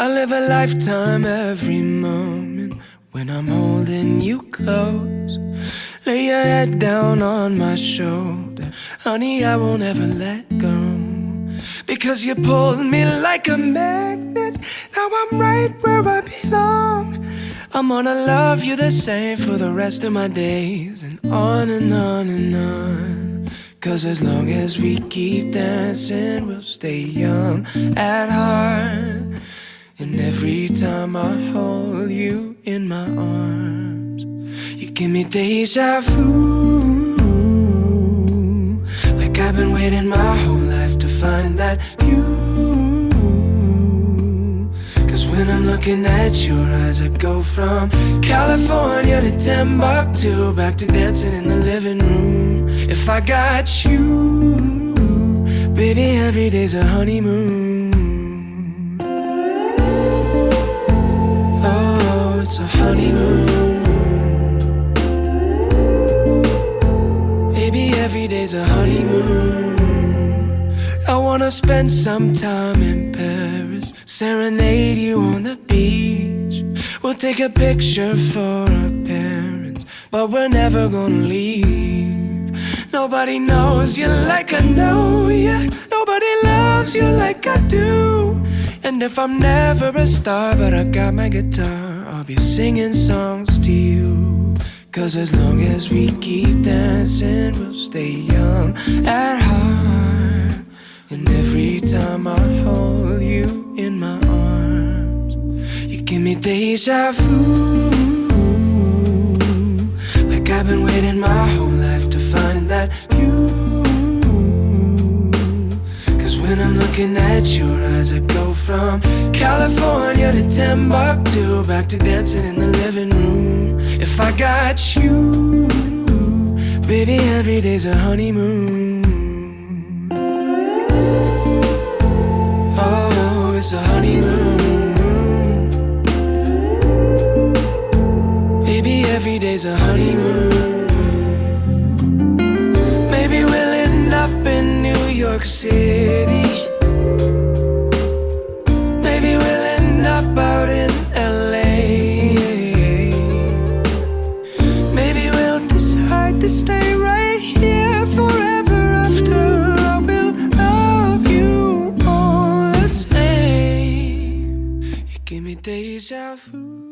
I live a lifetime every moment when I'm holding you close. Lay your head down on my shoulder, honey, I won't ever let go. Because you pulled me like a magnet, now I'm right where I belong. I'm gonna love you the same for the rest of my days, and on and on and on. Cause as long as we keep dancing, we'll stay young at heart. And every time I hold you in my arms, you give me deja vu. Like I've been waiting my whole life to find that view. Cause when I'm looking at your eyes, I go from California to Timbuktu, back to dancing in the living room. If I got you, baby, every day's a honeymoon. It's a honeymoon. Baby, every day's a honeymoon. I wanna spend some time in Paris, serenade you on the beach. We'll take a picture for our parents, but we're never gonna leave. Nobody knows you like I know you. Nobody loves you like I do. And if I'm never a star, but I got my guitar, I'll be singing songs to you. Cause as long as we keep dancing, we'll stay young at heart. And every time I hold you in my arms, you give me deja vu. Like I've been waiting my whole life to find that view. Cause when I'm looking at your eyes, I go from California to Timbuktu, back to dancing in the living room. If I got you, baby, every day's a honeymoon. Oh, it's a honeymoon. Baby, every day's a honeymoon. Maybe we'll end up in New York City. Maybe we'll end up out in LA. Maybe we'll decide to stay right here forever after. I will love you all the same. You give me deja vu.